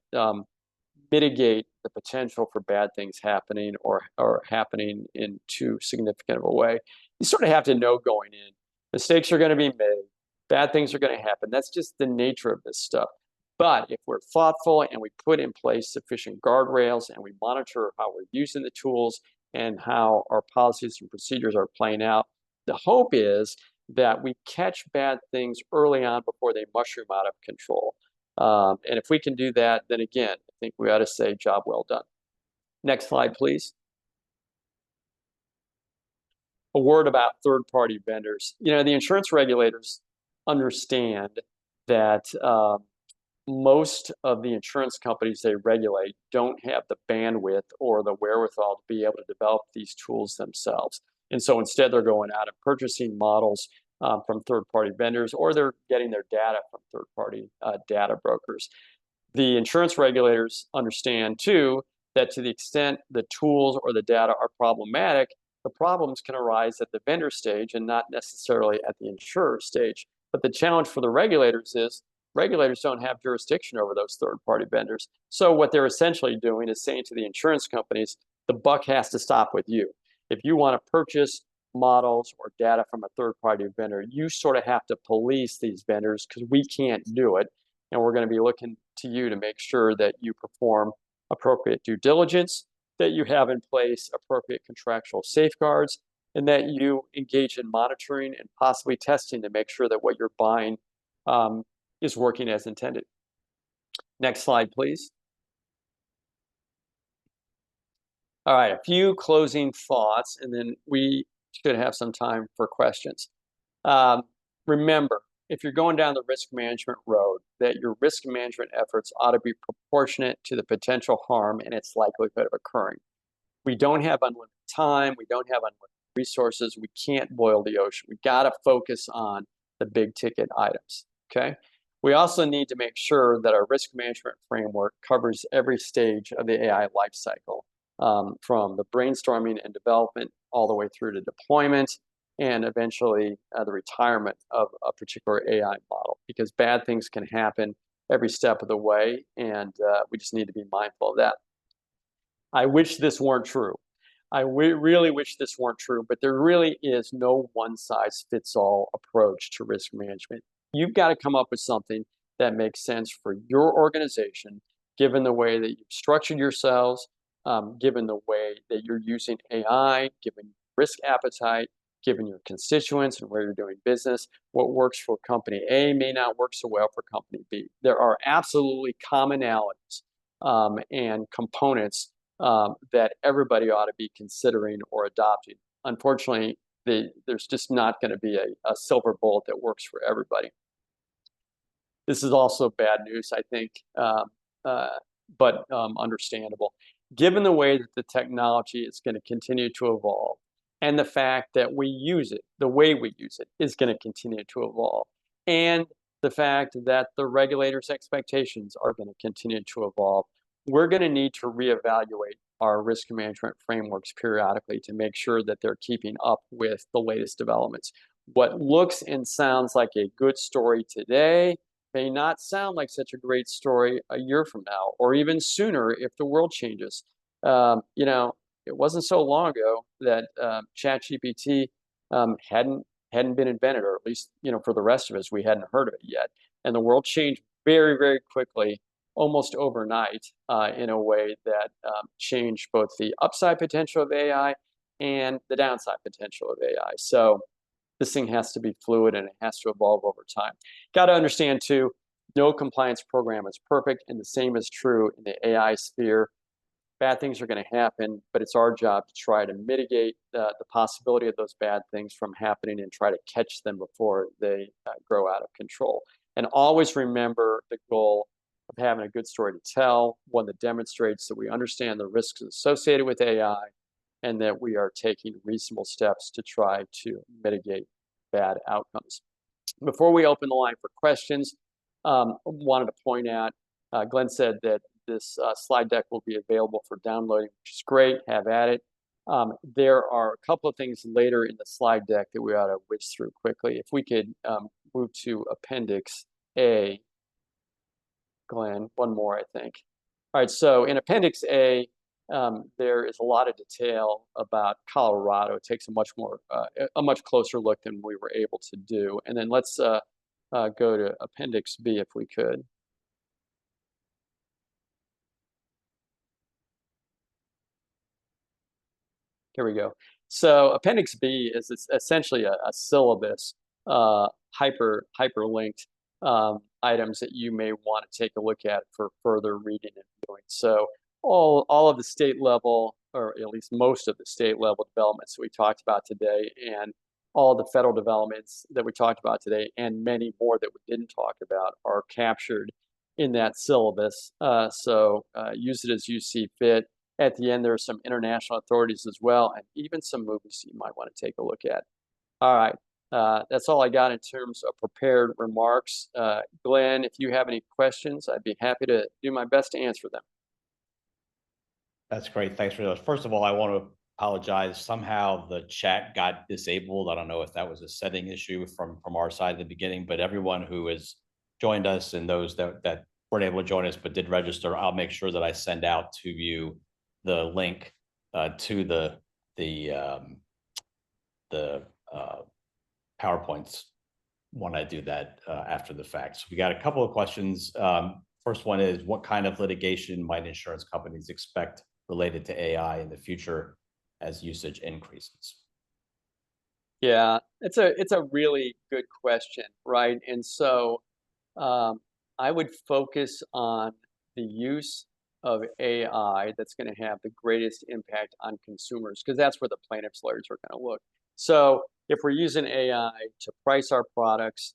mitigate the potential for bad things happening or happening in too significant of a way. You sort of have to know going in. Mistakes are going to be made. Bad things are going to happen. That's just the nature of this stuff. But if we're thoughtful and we put in place sufficient guardrails and we monitor how we're using the tools and how our policies and procedures are playing out, the hope is that we catch bad things early on before they mushroom out of control. And if we can do that, then again, I think we ought to say job well done. Next slide, please. A word about third-party vendors. The insurance regulators understand that most of the insurance companies they regulate don't have the bandwidth or the wherewithal to be able to develop these tools themselves. And so instead, they're going out and purchasing models from third-party vendors, or they're getting their data from third-party data brokers. The insurance regulators understand, too, that to the extent the tools or the data are problematic, the problems can arise at the vendor stage and not necessarily at the insurer stage. But the challenge for the regulators is regulators don't have jurisdiction over those third-party vendors. So what they're essentially doing is saying to the insurance companies, the buck has to stop with you. If you want to purchase models or data from a third-party vendor, you sort of have to police these vendors because we can't do it. And we're going to be looking to you to make sure that you perform appropriate due diligence, that you have in place appropriate contractual safeguards, and that you engage in monitoring and possibly testing to make sure that what you're buying is working as intended. Next slide, please. All right, a few closing thoughts, and then we should have some time for questions. Remember, if you're going down the risk management road, that your risk management efforts ought to be proportionate to the potential harm and its likelihood of occurring. We don't have unlimited time. We don't have unlimited resources. We can't boil the ocean. We got to focus on the big ticket items, okay? We also need to make sure that our risk management framework covers every stage of the AI lifecycle, from the brainstorming and development all the way through to deployment and eventually the retirement of a particular AI model, because bad things can happen every step of the way, and we just need to be mindful of that. I wish this weren't true. I really wish this weren't true, but there really is no one-size-fits-all approach to risk management. You've got to come up with something that makes sense for your organization, given the way that you've structured yourselves, given the way that you're using AI, given risk appetite, given your constituents and where you're doing business. What works for company A may not work so well for company B. There are absolutely commonalities and components that everybody ought to be considering or adopting. Unfortunately, there's just not going to be a silver bullet that works for everybody. This is also bad news, I think, but understandable. Given the way that the technology is going to continue to evolve, and the fact that we use it, the way we use it, is going to continue to evolve, and the fact that the regulators' expectations are going to continue to evolve, we're going to need to reevaluate our risk management frameworks periodically to make sure that they're keeping up with the latest developments. What looks and sounds like a good story today may not sound like such a great story a year from now, or even sooner if the world changes. You know, it wasn't so long ago that ChatGPT hadn't been invented, or at least, you know, for the rest of us, we hadn't heard of it yet. And the world changed very, very quickly, almost overnight, in a way that changed both the upside potential of AI and the downside potential of AI. So this thing has to be fluid and it has to evolve over time. Got to understand too, no compliance program is perfect, and the same is true in the AI sphere. Bad things are going to happen, but it's our job to try to mitigate the possibility of those bad things from happening and try to catch them before they grow out of control. And always remember the goal of having a good story to tell, one that demonstrates that we understand the risks associated with AI and that we are taking reasonable steps to try to mitigate bad outcomes. Before we open the line for questions, wanted to point out, Glenn said that this slide deck will be available for downloading, which is great. Have at it. There are a couple of things later in the slide deck that we ought to whiz through quickly. If we could move to Appendix A, Glenn, one more, I think. All right, so in Appendix A, there is a lot of detail about Colorado. It takes a much closer look than we were able to do. And then let's go to Appendix B if we could. Here we go. So Appendix B is essentially a syllabus, hyperlinked items that you may want to take a look at for further reading and viewing. So all of the state level, or at least most of the state level developments that we talked about today, and all the federal developments that we talked about today, and many more that we didn't talk about, are captured in that syllabus. So use it as you see fit. At the end, there are some international authorities as well, and even some movies you might want to take a look at. All right. That's all I got in terms of prepared remarks. Glenn, if you have any questions, I'd be happy to do my best to answer them. That's great. Thanks for those. First of all, I want to apologize. Somehow the chat got disabled. I don't know if that was a setting issue from our side at the beginning, but everyone who has joined us and those that weren't able to join us but did register, I'll make sure that I send out to you the link to the PowerPoints when I do that after the fact. So we got a couple of questions. First one is, what kind of litigation might insurance companies expect related to AI in the future as usage increases? Yeah, it's a really good question, right? And so I would focus on the use of AI that's going to have the greatest impact on consumers, because that's where the plaintiffs' lawyers are going to look. So if we're using AI to price our products,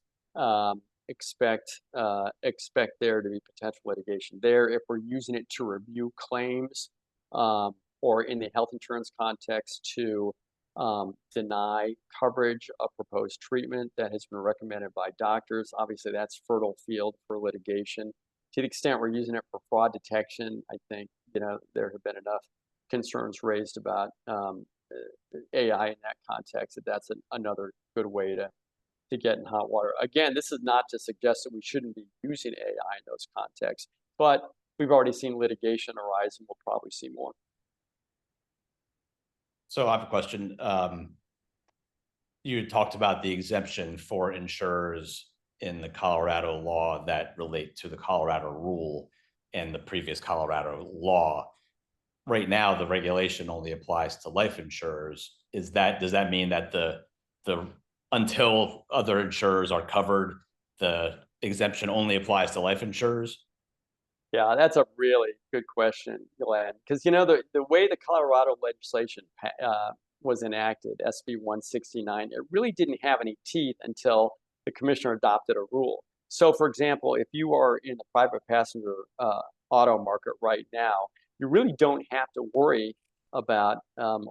expect there to be potential litigation there. If we're using it to review claims, or in the health insurance context to deny coverage of proposed treatment that has been recommended by doctors, obviously that's fertile field for litigation. To the extent we're using it for fraud detection, I think, you know, there have been enough concerns raised about AI in that context that's another good way to get in hot water. Again, this is not to suggest that we shouldn't be using AI in those contexts, but we've already seen litigation arise, and we'll probably see more. So I have a question. You talked about the exemption for insurers in the Colorado law that relate to the Colorado rule and the previous Colorado law. Right now, the regulation only applies to life insurers. Does that mean that the the until other insurers are covered, the exemption only applies to life insurers? Yeah, that's a really good question, Glenn. Because the way the Colorado legislation was enacted, SB 169, it really didn't have any teeth until the commissioner adopted a rule. So, for example, if you are in the private passenger auto market right now, you really don't have to worry about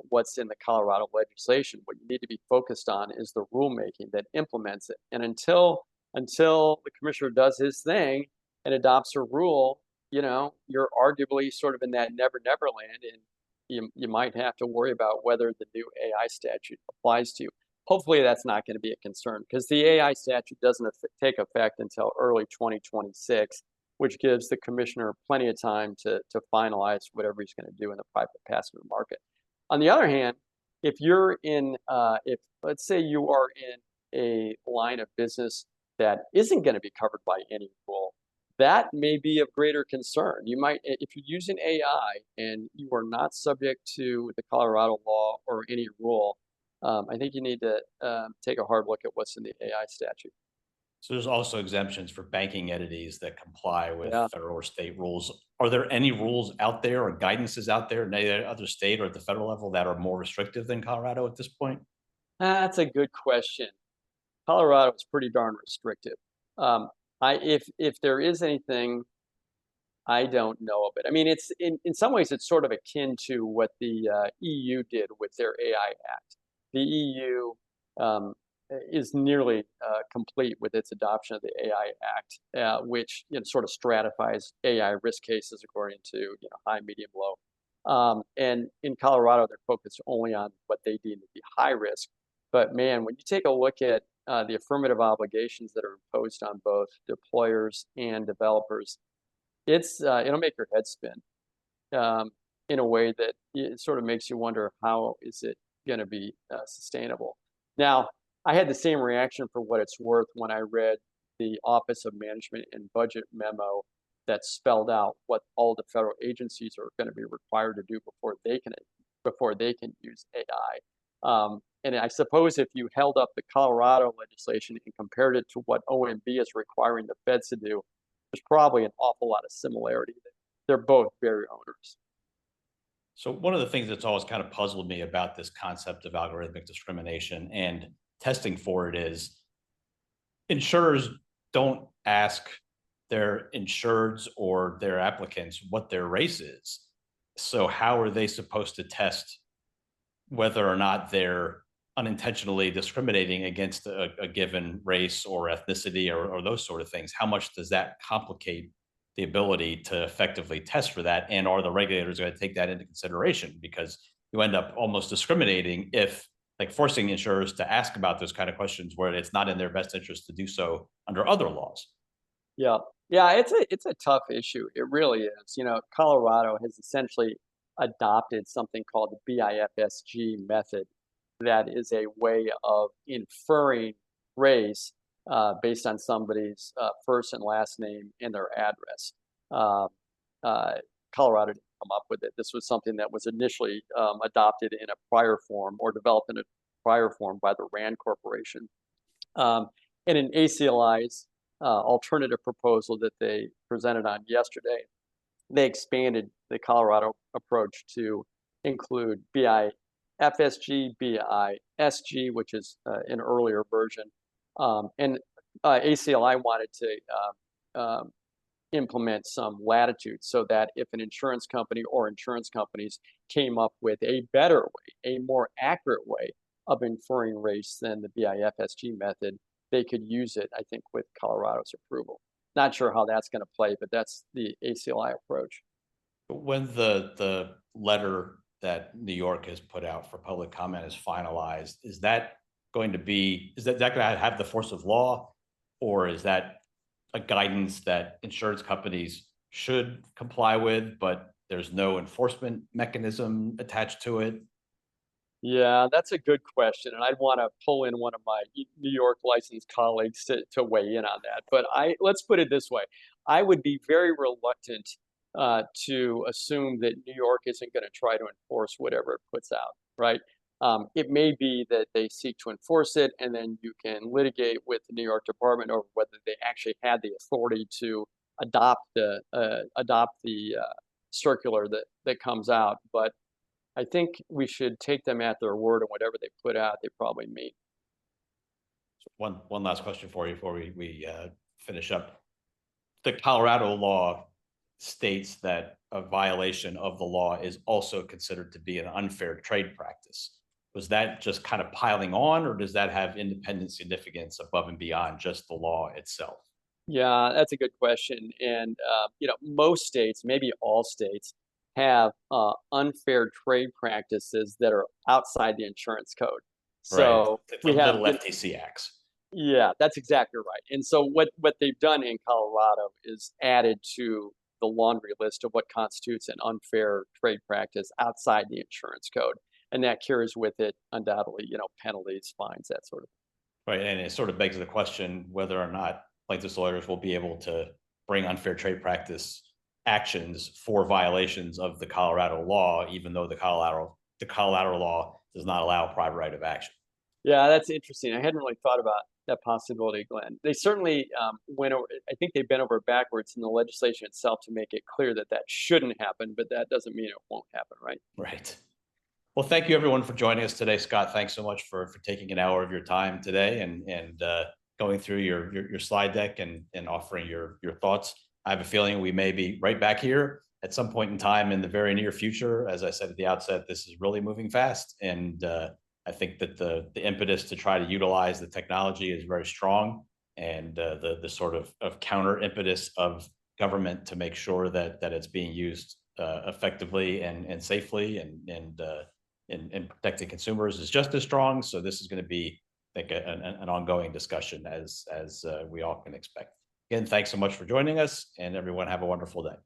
what's in the Colorado legislation. What you need to be focused on is the rulemaking that implements it. And until the commissioner does his thing and adopts a rule, you're arguably sort of in that never never land, and you might have to worry about whether the new AI statute applies to you. Hopefully that's not going to be a concern, because the AI statute doesn't take effect until early 2026, which gives the commissioner plenty of time to finalize whatever he's going to do in the private passenger market. On the other hand, if you're in, if let's say you are in a line of business that isn't going to be covered by any rule, that may be of greater concern. You might, if you're using AI and you are not subject to the Colorado law or any rule, I think you need to take a hard look at what's in the AI statute. So there's also exemptions for banking entities that comply with Yeah, federal or state rules. Are there any rules out there or guidances out there in any other state or at the federal level that are more restrictive than Colorado at this point? that's a good question. Colorado is pretty darn restrictive. Um, if there is anything, I don't know of it. I mean, it's in some ways it's sort of akin to what the EU did with their AI Act. The EU is nearly complete with its adoption of the AI Act, which sort of stratifies AI risk cases according to high, medium, low. And in Colorado, they're focused only on what they deem to be high risk. But man, when you take a look at the affirmative obligations that are imposed on both deployers and developers, it'll make your head spin in a way that it sort of makes you wonder, how is it going to be sustainable? Now, I had the same reaction, for what it's worth, when I read the Office of Management and Budget memo that spelled out what all the federal agencies are going to be required to do before they can use AI. And I suppose if you held up the Colorado legislation and compared it to what OMB is requiring the feds to do, there's probably an awful lot of similarity. They're both very onerous. So one of the things that's always kind of puzzled me about this concept of algorithmic discrimination and testing for it is insurers don't ask their insureds or their applicants what their race is. So how are they supposed to test whether or not they're unintentionally discriminating against a given race or ethnicity or those sort of things? How much does that complicate the ability to effectively test for that? And are the regulators going to take that into consideration? Because you end up almost discriminating if, like, forcing insurers to ask about those kind of questions where it's not in their best interest to do so under other laws. Yeah, yeah, it's a tough issue. It really is. Colorado has essentially adopted something called the BIFSG method, that is a way of inferring race based on somebody's first and last name and their address. Uh, uh, Colorado didn't come up with it. This was something that was initially adopted in a prior form, or developed in a prior form, by the RAND Corporation. And in ACLI's alternative proposal that they presented on yesterday, they expanded the Colorado approach to include BIFSG, BISG, which is an earlier version. And ACLI wanted to implement some latitude, so that if an insurance company or insurance companies came up with a better way, a more accurate way of inferring race than the BIFSG method, they could use it, I think, with Colorado's approval. Not sure how that's going to play, but that's the ACLI approach. When the letter that New York has put out for public comment is finalized, is that going to have the force of law, or is that a guidance that insurance companies should comply with, but there's no enforcement mechanism attached to it? Yeah, that's a good question, and I'd want to pull in one of my New York licensed colleagues to weigh in on that. But let's put it this way: I would be very reluctant to assume that New York isn't going to try to enforce whatever it puts out. Right? It may be that they seek to enforce it, and then you can litigate with the New York Department over whether they actually had the authority to adopt the circular that comes out. But I think we should take them at their word, and whatever they put out, they probably mean. One last question for you before we finish up. The Colorado law states that a violation of the law is also considered to be an unfair trade practice. Was that just kind of piling on, or does that have independent significance above and beyond just the law itself? Yeah, that's a good question. And most states, maybe all states, have unfair trade practices that are outside the insurance code. Right. So The we have, little FTC acts. yeah, that's exactly right. And so what they've done in Colorado is added to the laundry list of what constitutes an unfair trade practice outside the insurance code, and that carries with it undoubtedly, penalties, fines, that sort of. Right. And it sort of begs the question whether or not plaintiffs' lawyers will be able to bring unfair trade practice actions for violations of the Colorado law, even though the Colorado law does not allow a private right of action. Yeah, that's interesting. I hadn't really thought about that possibility, Glenn. They certainly went over. I think they bent over backwards in the legislation itself to make it clear that that shouldn't happen, but that doesn't mean it won't happen, right? Right. Well, thank you everyone for joining us today. Scott, thanks so much for taking an hour of your time today and going through your slide deck and offering your thoughts. I have a feeling we may be right back here at some point in time in the very near future. As I said at the outset, this is really moving fast, and I think that the impetus to try to utilize the technology is very strong, and the sort of counter impetus of government to make sure that it's being used effectively and safely and protecting consumers is just as strong. So this is going to be, I think, an ongoing discussion as we all can expect. Again, thanks so much for joining us, and everyone have a wonderful day.